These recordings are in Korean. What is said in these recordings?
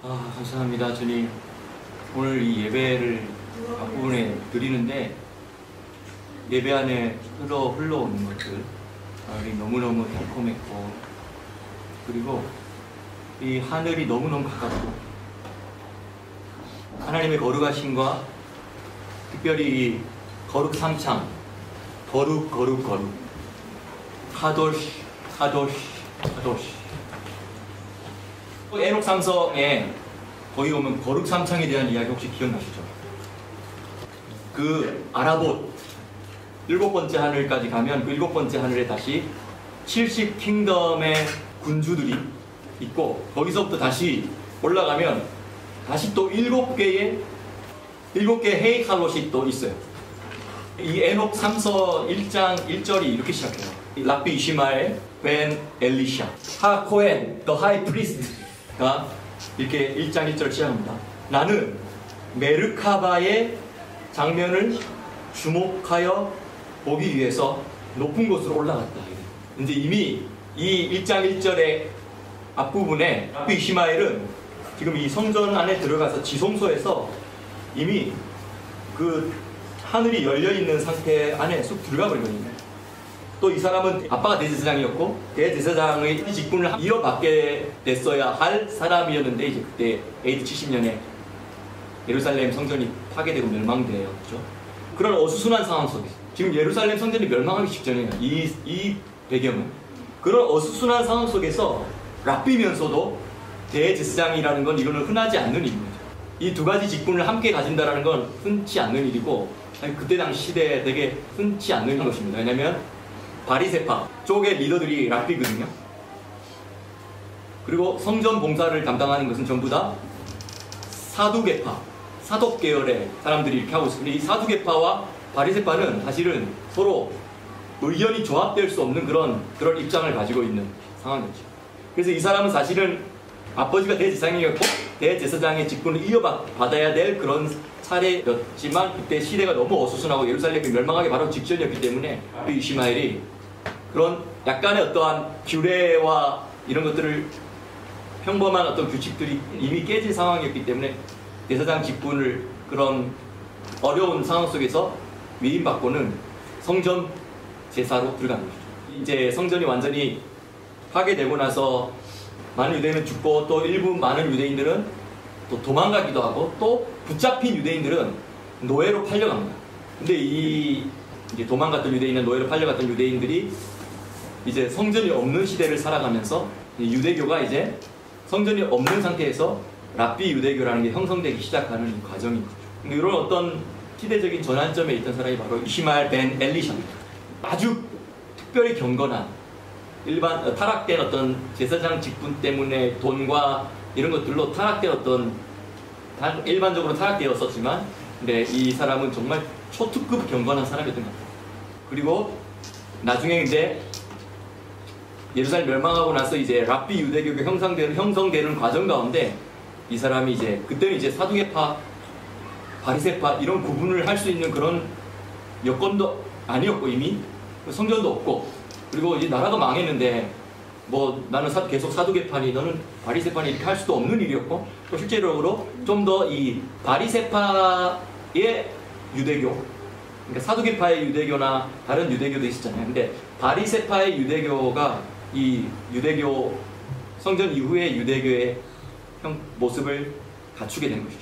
감사합니다. 주님, 오늘 이 예배를 앞부분에 드리는데 예배 안에 흘러오는 것들 너무너무 달콤했고, 그리고 이 하늘이 너무너무 가깝고 하나님의 거룩하심과 특별히 이 거룩 삼창, 거룩 카도시 에녹 삼성에 거기 오면 거룩 삼창에 대한 이야기 혹시 기억나시죠? 그 아라봇 7번째 하늘까지 가면 그 7번째 하늘에 다시 70 킹덤의 군주들이 있고, 거기서부터 다시 올라가면 다시 또 7개의 헤이칼롯이 또 있어요. 이 에녹 3서 1장 1절이 이렇게 시작해요. 랍비 이시마엘 벤 엘리샤 하 코엔 더 하이 프리스트가 이렇게 1장 1절 시작합니다. 나는 메르카바의 장면을 주목하여 보기 위해서 높은 곳으로 올라갔다. 이제 이미 이 1장 1절의 앞부분에 랍비 이시마엘은 지금 이 성전 안에 들어가서 지성소에서 이미 그 하늘이 열려있는 상태 안에 쑥 들어가 버리거든요. 또 이 사람은 아빠가 대제사장이었고 대제사장의 직분을 이어받게 됐어야 할 사람이었는데, 이제 그때 AD 70년에 예루살렘 성전이 파괴되고 멸망돼요. 그렇죠? 그런 어수선한 상황 속에서 지금 예루살렘 성전이 멸망하기 직전이에요. 이 배경은 그런 어수선한 상황 속에서 랍비면서도 대제사장이라는 건 이거는 흔하지 않는 일입니다. 이 두 가지 직분을 함께 가진다는 건 흔치 않는 일이고, 그때 당시 시대에 되게 흔치 않는 것입니다. 왜냐하면 바리새파 쪽의 리더들이 랍비거든요. 그리고 성전 봉사를 담당하는 것은 전부 다 사두개파, 사독 계열의 사람들이 이렇게 하고 있습니다. 이 사두개파와 바리새파는 사실은 서로 의견이 조합될 수 없는 그런 입장을 가지고 있는 상황이죠. 그래서 이 사람은 사실은 아버지가 대제사장이었고 대제사장의 직분을 이어받아야 될 그런 차례였지만, 그때 시대가 너무 어수선하고 예루살렘이 멸망하기 바로 직전이었기 때문에 이시마엘이 그런 약간의 어떠한 규례와 이런 것들을, 평범한 어떤 규칙들이 이미 깨진 상황이었기 때문에 대사장 직분을 그런 어려운 상황 속에서 위임받고는 성전 제사로 들어가는 거죠. 이제 성전이 완전히 파괴되고 나서 많은 유대인은 죽고, 또 일부 많은 유대인들은 또 도망가기도 하고, 또 붙잡힌 유대인들은 노예로 팔려갑니다. 근데 이제 도망갔던 유대인은 노예로 팔려갔던 유대인들이 이제 성전이 없는 시대를 살아가면서 유대교가 이제 성전이 없는 상태에서 랍비 유대교라는 게 형성되기 시작하는 과정인 거죠. 이런 어떤 시대적인 전환점에 있던 사람이 바로 이시마엘 벤 엘리샤입니다. 아주 특별히 경건한, 일반 타락된 어떤 제사장 직분 때문에 돈과 이런 것들로 타락된 어떤, 일반적으로 타락되었었지만, 근데 이 사람은 정말 초특급 경건한 사람이었던 것 같아요. 그리고 나중에 이제 예루살렘 멸망하고 나서 이제 랍비 유대교가 형성되는 과정 가운데 이 사람이 이제 그때는 이제 사두개파, 바리새파 이런 구분을 할 수 있는 그런 여건도 아니었고, 이미 성전도 없고, 그리고 이제 나라가 망했는데 뭐 나는 계속 사두개파니 너는 바리새파니 이렇게 할 수도 없는 일이었고, 또 실제적으로 좀 더 이 바리새파의 유대교, 그러니까 사두개파의 유대교나 다른 유대교도 있었잖아요. 근데 바리새파의 유대교가 이 유대교 성전 이후의 유대교의 모습을 갖추게 된 것이죠.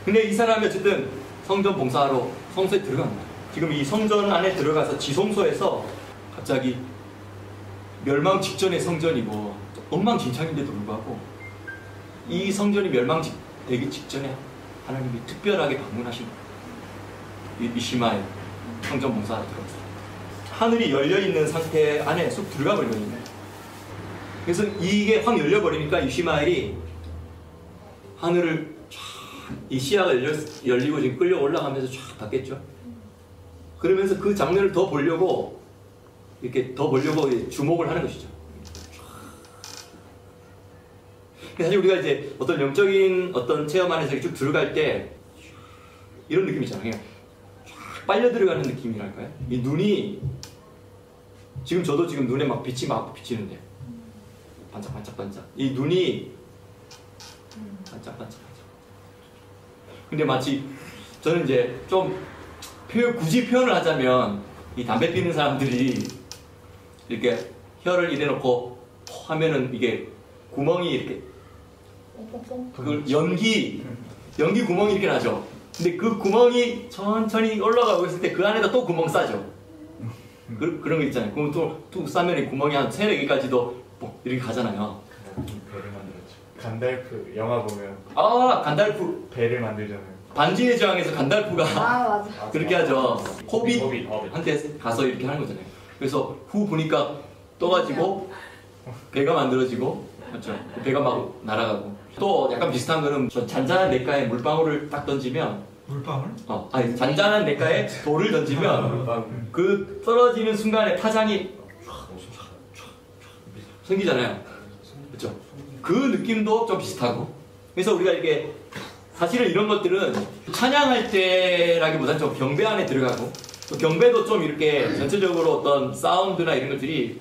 근데 이 사람이 어쨌든 성전 봉사하러 성소에 들어갑니다. 지금 이 성전 안에 들어가서 지성소에서 갑자기 멸망 직전의 성전이고 엉망진창인데도 불구하고 이 성전이 멸망되기 직전에 하나님이 특별하게 방문하신 거예요. 이시마엘 성전 봉사하러 들어갔어요. 하늘이 열려있는 상태 안에 쑥 들어가 버리거든요. 그래서 이게 확 열려버리니까 이시마엘이 하늘을 이 시야가 열리고 지금 끌려 올라가면서 쫙 봤겠죠. 그러면서 그 장면을 더 보려고 주목을 하는 것이죠. 사실 우리가 이제 어떤 영적인 어떤 체험 안에서 쭉 들어갈 때 이런 느낌 있잖아요. 쫙 빨려 들어가는 느낌이랄까요? 이 눈이 저도 지금 눈에 막 빛이 막 비치는데 반짝반짝반짝 이 눈이 반짝반짝하죠. 근데 마치 저는 이제 좀 굳이 표현을 하자면 이 담배 피는 사람들이 이렇게 혀를 이래놓고 하면은 이게 구멍이 이렇게 그 연기 구멍이 이렇게 나죠. 근데 그 구멍이 천천히 올라가고 있을 때 그 안에다 또 구멍 싸죠. 그런 거 있잖아요. 그럼 또 싸면 이 구멍이 한 3-4개까지도 이렇게 가잖아요. 배를 만들었죠. 간달프 영화 보면 간달프 배를 만들잖아요. 반지의 제왕에서 간달프가 맞아. 그렇게 하죠. 호빗한테 가서 이렇게 하는 거잖아요. 그래서 후 보니까 떠가지고 배가 만들어지고, 그렇죠. 배가 막 날아가고. 또 약간 비슷한 거는 저 잔잔한 냇가에 물방울을 딱 던지면 물방울? 아니 잔잔한 냇가에 돌을 던지면 그 떨어지는 순간에 파장이 생기잖아요. 그렇죠. 그 느낌도 좀 비슷하고. 그래서 우리가 이렇게 사실은 이런 것들은 찬양할 때라기보다는 좀 경배 안에 들어가고, 또 경배도 좀 이렇게 전체적으로 어떤 사운드나 이런 것들이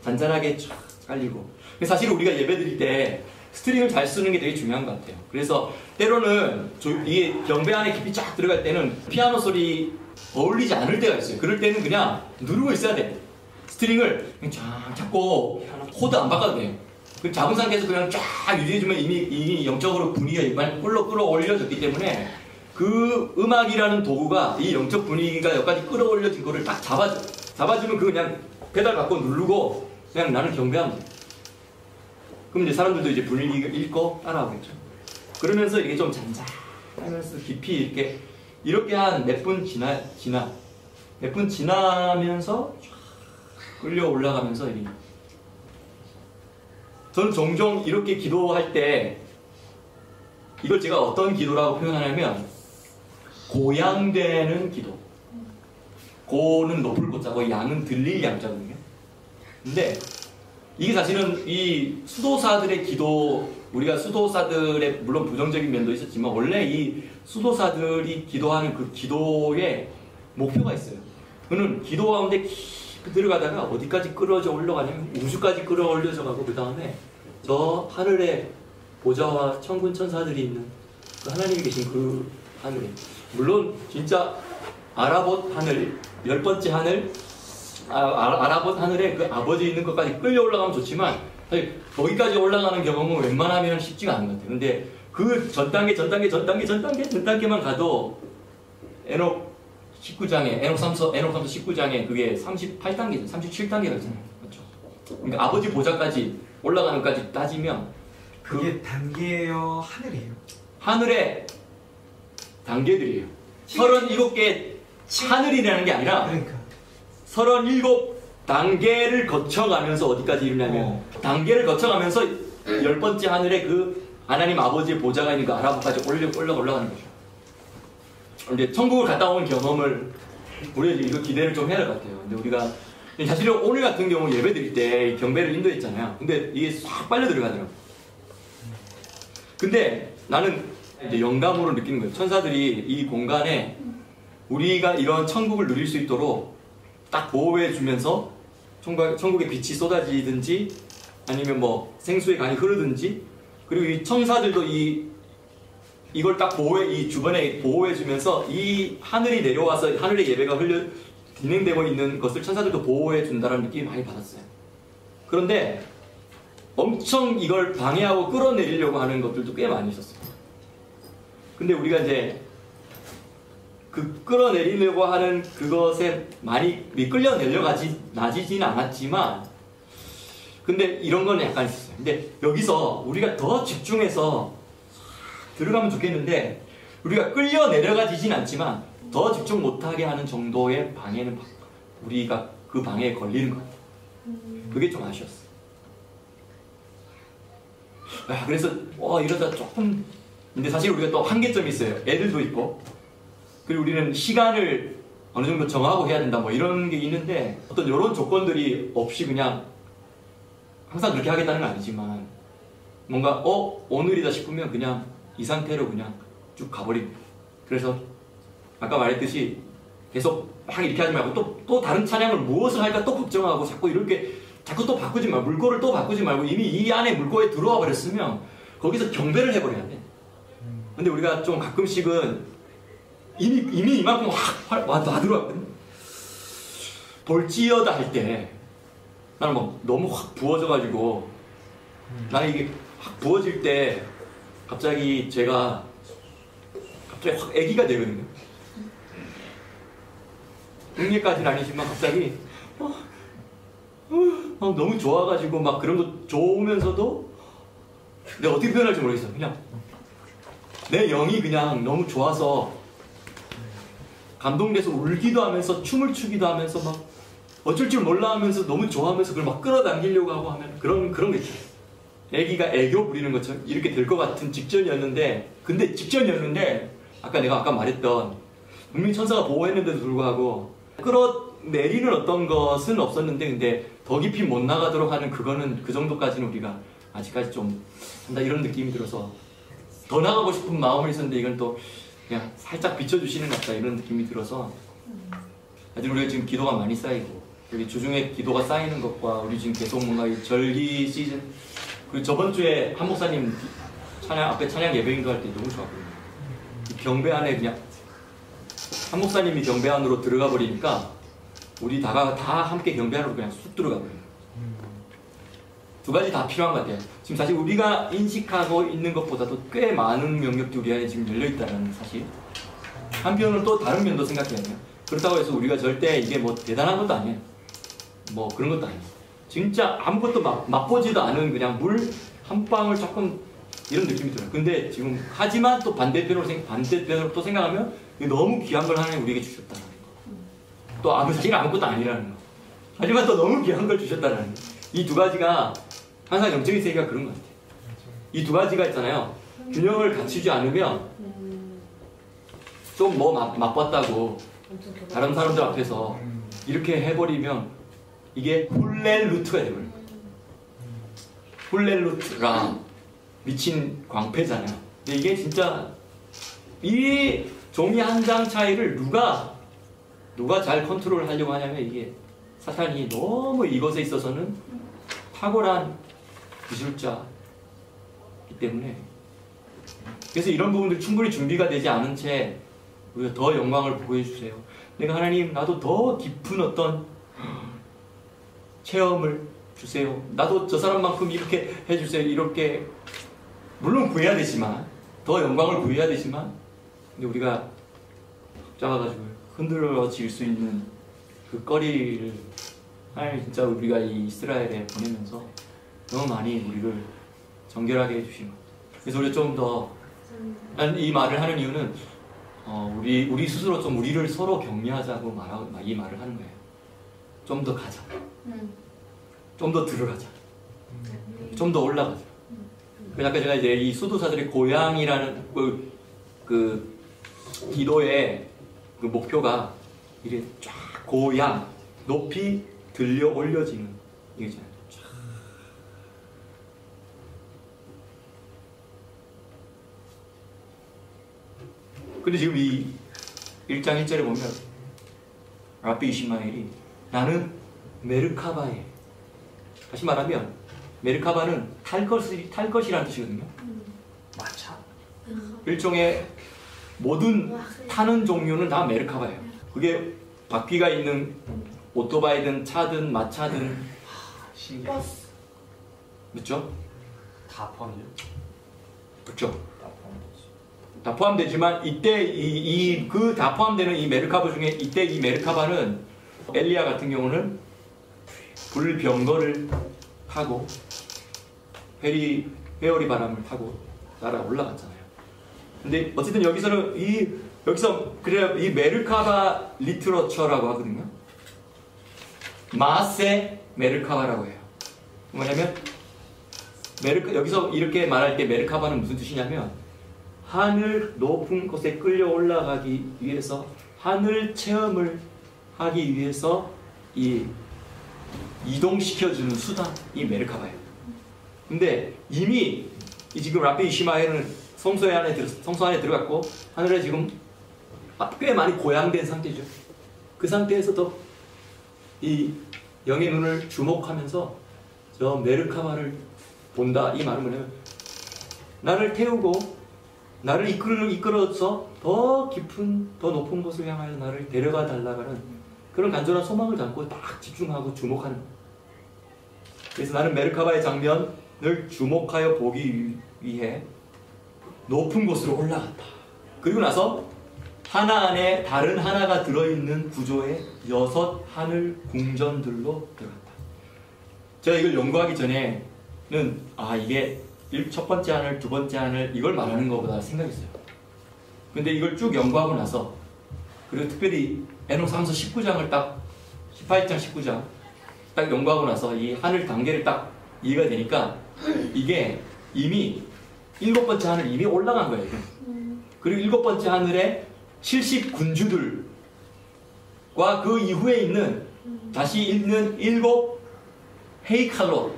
잔잔하게 쫙 깔리고. 사실 우리가 예배 드릴 때 스트링을 잘 쓰는 게 되게 중요한 것 같아요. 그래서 때로는 이게 경배 안에 깊이 쫙 들어갈 때는 피아노 소리 어울리지 않을 때가 있어요. 그럴 때는 그냥 누르고 있어야 돼요. 스트링을 그냥 쫙 잡고 코드 안 바꿔도 돼요. 그 잡은 상태에서 그냥 쫙 유지해주면 이미 영적으로 분위기가 많이 끌어올려졌기 때문에 그 음악이라는 도구가 이 영적 분위기가 여기까지 끌어올려진 거를 딱 잡아주면 그 그냥 페달 갖고 누르고 그냥 나는 경배하면 돼. 그럼 이제 사람들도 이제 분위기를 읽고 따라오겠죠. 그러면서 이게 좀 잔잔하면서 깊이 이렇게 한 몇 분 몇 분 지나면서 끌려 올라가면서 저는 종종 이렇게 기도할 때 이걸 제가 어떤 기도라고 표현하냐면 고양되는 기도. 고는 높을 고자고 양은 들릴 양자거든요. 근데 이게 사실은 이 수도사들의 기도, 우리가 수도사들의 물론 부정적인 면도 있었지만 원래 이 수도사들이 기도하는 그 기도에 목표가 있어요. 그는 기도 가운데 깊이 들어가다가 어디까지 끌어져 올라가냐면 우주까지 끌어올려져 가고 그 다음에 저 하늘에 보좌와 천군 천사들이 있는 그 하나님이 계신 그 하늘에, 물론 진짜 아라봇 하늘, 10번째 하늘, 아라봇 하늘에 그 아버지 있는 것까지 끌려 올라가면 좋지만 사실 거기까지 올라가는 경험은 웬만하면 쉽지가 않은 것 같아요. 근데 그 전단계만 가도 에녹 19장에 에녹 3서 19장에 그게 38단계죠. 37단계가 있잖아요. 그렇죠. 그러니까 아버지 보좌까지 올라가는 것까지 따지면 그게 단계예요, 하늘이에요? 하늘의 단계들이에요. 37개 하늘이라는 게 아니라 그러니까 37단계를 거쳐가면서 어디까지 이르냐면 단계를 거쳐가면서 10번째 하늘에 그 하나님 아버지의 보좌가 있는 그 아라봇까지 올라가는 거죠. 근데 천국을 갔다 온 경험을 우리가 이거 기대를 좀 해야 될 것 같아요. 근데 우리가 사실은 오늘 같은 경우 예배 드릴 때 경배를 인도했잖아요. 근데 이게 싹 빨려 들어가더라고요. 근데 나는 이제 영감으로 느끼는 거예요. 천사들이 이 공간에 우리가 이런 천국을 누릴 수 있도록 딱 보호해 주면서 천국의 빛이 쏟아지든지 아니면 뭐 생수의 강이 흐르든지, 그리고 이 천사들도 이걸 딱 이 주변에 보호해 주면서 이 하늘이 내려와서 하늘의 예배가 진행되고 있는 것을 천사들도 보호해 준다는 느낌이 많이 받았어요. 그런데 엄청 이걸 방해하고 끌어내리려고 하는 것들도 꽤 많이 있었어요. 근데 우리가 이제 그 끌어내리려고 하는 그것에 많이 나지지는 않았지만, 근데 이런 건 약간 있었어요. 근데 여기서 우리가 더 집중해서 들어가면 좋겠는데, 우리가 끌려 내려가지진 않지만 더 집중 못하게 하는 정도의 방해는 우리가 그 방해에 걸리는 것 같아요. 그게 좀 아쉬웠어요. 그래서 이러다 조금, 근데 사실 우리가 또 한계점이 있어요. 애들도 있고, 그리고 우리는 시간을 어느 정도 정하고 해야 된다 뭐 이런 게 있는데, 어떤 이런 조건들이 없이 그냥 항상 그렇게 하겠다는 건 아니지만 뭔가 오늘이다 싶으면 그냥 이 상태로 그냥 쭉 가버립니다. 그래서 아까 말했듯이 계속 막 이렇게 하지 말고 또 다른 찬양을 무엇을 할까 또 걱정하고 자꾸 또 바꾸지 말고, 물꼬를 또 바꾸지 말고 이미 이 안에 물꼬에 들어와 버렸으면 거기서 경배를 해버려야 돼. 근데 우리가 좀 가끔씩은 이미 이만큼 확 들어왔거든. 볼찌어다 할 때 나는 막 너무 확 부어져가지고 나는 이게 확 부어질 때 갑자기 제가 갑자기 확 애기가 되거든요. 응애까지는 아니지만 갑자기 막 너무 좋아가지고 막 그런 거 좋으면서도 내가 어떻게 표현할지 모르겠어. 그냥 내 영이 그냥 너무 좋아서 감동돼서 울기도 하면서 춤을 추기도 하면서 막 어쩔 줄 몰라 하면서 너무 좋아하면서 그걸 막 끌어당기려고 하고 하면 그런 거 있잖아. 애기가 애교 부리는 것처럼 이렇게 될 것 같은 직전이었는데 아까 내가 말했던 분명히 천사가 보호했는데도 불구하고 끌어내리는 어떤 것은 없었는데 근데 더 깊이 못 나가도록 하는 그거는 그 정도까지는 우리가 아직까지 좀 한다 이런 느낌이 들어서 더 나가고 싶은 마음은 있었는데 이건 또 그냥 살짝 비춰주시는 것 같다 이런 느낌이 들어서 하여튼 우리가 지금 기도가 많이 쌓이고 여기 주중에 기도가 쌓이는 것과 우리 지금 계속 뭔가 이 절기 시즌 그 저번 주에 한 목사님 앞에 찬양 예배인도 할 때 너무 좋았거든요. 이 경배 안에 그냥 한 목사님이 경배 안으로 들어가 버리니까 우리 다 함께 경배 안으로 그냥 쑥 들어가 버려요. 두 가지 다 필요한 것 같아요. 지금 사실 우리가 인식하고 있는 것보다도 꽤 많은 영역들이 우리 안에 지금 열려있다는 사실. 한편으로는 또 다른 면도 생각해야 돼요. 그렇다고 해서 우리가 절대 이게 뭐 대단한 것도 아니에요. 뭐 그런 것도 아니에요. 진짜 아무것도 맛보지도 않은 그냥 물 한 방울 조금 이런 느낌이 들어요. 근데 지금 하지만 또 반대편으로 또 생각하면 너무 귀한 걸 하나님 우리에게 주셨다는 거. 또 사실 아무것도 아니라는 거. 하지만 또 너무 귀한 걸 주셨다는 거. 이 두 가지가 항상 영적인 세계가 그런 것 같아요. 이 두 가지가 있잖아요. 균형을 갖추지 않으면 좀 뭐 맛봤다고 다른 사람들 앞에서 이렇게 해버리면 이게 훌렐루트가 되버려요. 훌렐루트가 미친 광패잖아요. 근데 이게 진짜 이 종이 한 장 차이를 누가 잘 컨트롤 하려고 하냐면 이게 사탄이 너무 이것에 있어서는 탁월한 기술자이기 때문에 그래서 이런 부분들 충분히 준비가 되지 않은 채 우리가 더 영광을 보고해 주세요. 내가 하나님 나도 더 깊은 어떤 체험을 주세요. 나도 저 사람만큼 이렇게 해주세요. 이렇게 물론 구해야 되지만 더 영광을 구해야 되지만 근데 우리가 작아가지고 흔들어질 수 있는 그 거리를 하나님 진짜 우리가 이 이스라엘에 보내면서 너무 많이 우리를 정결하게 해주신 것 같아요. 그래서 우리가 좀 더 이 말을 하는 이유는 우리 스스로 좀 우리를 서로 격려하자고 이 말을 하는 거예요. 좀 더 가자. 좀 더 들어가자. 좀 더 올라가자. 그래서 아까 제가 이제 이 수도사들의 고향이라는 그 기도의 그 목표가 이게 쫙 고향 높이 들려 올려지는 이거잖아요. 근데 지금 이 1장 1절에 보면 라비 이시마엘이 나는 메르카바에 다시 말하면 메르카바는 탈 것이라는 뜻이거든요. 마차? 일종의 모든 타는 종류는 다 메르카바예요. 그게 바퀴가 있는 오토바이든 차든 마차든 신기해. 그렇죠? 다 포함이죠? 그렇죠. 다 포함되지만 이때 그 다 포함되는 이 메르카바 중에 이때 이 메르카바는 엘리야 같은 경우는 불병거를 타고 회오리 바람을 타고 날아 올라갔잖아요. 근데 어쨌든 여기서는 그래요 이 메르카바 리트러처라고 하거든요. 마세 메르카바라고 해요. 뭐냐면 여기서 이렇게 말할 때 메르카바는 무슨 뜻이냐면 하늘 높은 곳에 끌려 올라가기 위해서 하늘 체험을 하기 위해서 이 이동시켜주는 수단이 메르카바예요. 근데 이미 지금 라비 이시마엘은 성소 안에 들어갔고 하늘에 지금 꽤 많이 고양된 상태죠. 그 상태에서도 이 영의 눈을 주목하면서 저 메르카바를 본다. 이 말은 뭐냐면 나를 태우고 나를 이끌어서 더 깊은, 더 높은 곳을 향하여 나를 데려가 달라가는 그런 간절한 소망을 담고 딱 집중하고 주목하는 거예요. 그래서 나는 메르카바의 장면을 주목하여 보기 위해 높은 곳으로 올라갔다. 그리고 나서 하나 안에 다른 하나가 들어있는 구조의 6 하늘 궁전들로 들어갔다. 제가 이걸 연구하기 전에는 이게 첫 번째 하늘, 두 번째 하늘 이걸 말하는 것보다 생각했어요. 근데 이걸 쭉 연구하고 나서, 그리고 특별히 에녹3서 19장을 딱 18장 19장 딱 연구하고 나서 이 하늘 단계를 딱 이해가 되니까 이게 이미 7번째 하늘 이미 올라간 거예요. 그리고 7번째 하늘에 70군주들과 그 이후에 있는 다시 있는 7 헤이칼롯,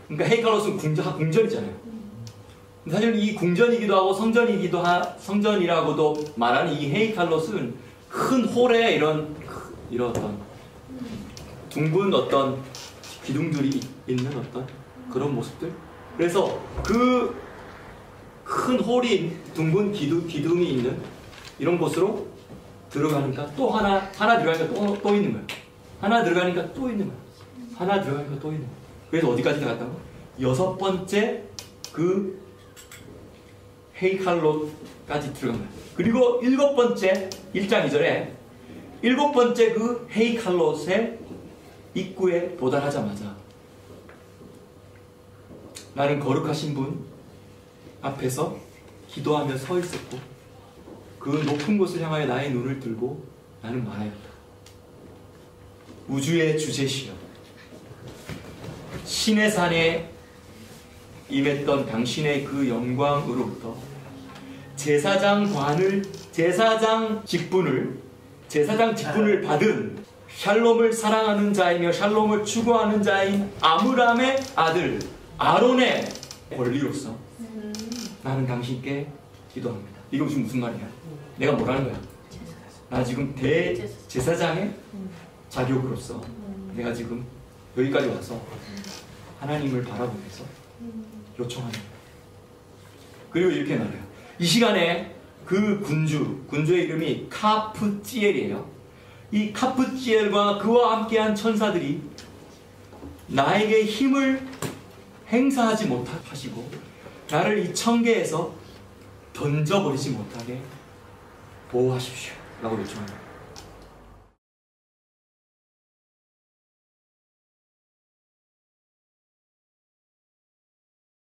그러니까 헤이칼롯은 궁전이잖아요. 사실 이 궁전이기도 하고 성전이라고도 말하는 이 헤이칼롯은 큰 홀에 이런 어떤 둥근 어떤 기둥들이 있는 어떤 그런 모습들. 그래서 그 큰 홀이 둥근 기둥이 있는 이런 곳으로 들어가니까 또 하나 들어가니까 또 있는 거예요. 하나 들어가니까 또 있는 거예요. 하나 들어가니까 또 있는 거예요. 그래서 어디까지 들어갔다고? 6번째 그 헤이칼롯까지 들어간 거예요. 그리고 7번째 1장 2절에 7번째 그 헤이칼롯의 입구에 도달하자마자 나는 거룩하신 분 앞에서 기도하며 서 있었고 그 높은 곳을 향하여 나의 눈을 들고 나는 말하였다. 우주의 주제시여, 신의 산에 임했던 당신의 그 영광으로부터 제사장 직분을 받은 샬롬을 사랑하는 자이며 샬롬을 추구하는 자인 아므람의 아들 아론의 권리로서 나는 당신께 기도합니다. 이거 지금 무슨 말이야? 내가 뭐라는 거야? 나 지금 대제사장의 자격으로서 내가 지금 여기까지 와서 하나님을 바라보면서 요청하는 거야. 그리고 이렇게 말해요. 이 시간에 그 군주의 이름이 카프지엘이에요. 이 카프지엘과 그와 함께한 천사들이 나에게 힘을 행사하지 못하시고 나를 이 천계에서 던져버리지 못하게 보호하십시오 라고 요청합니다.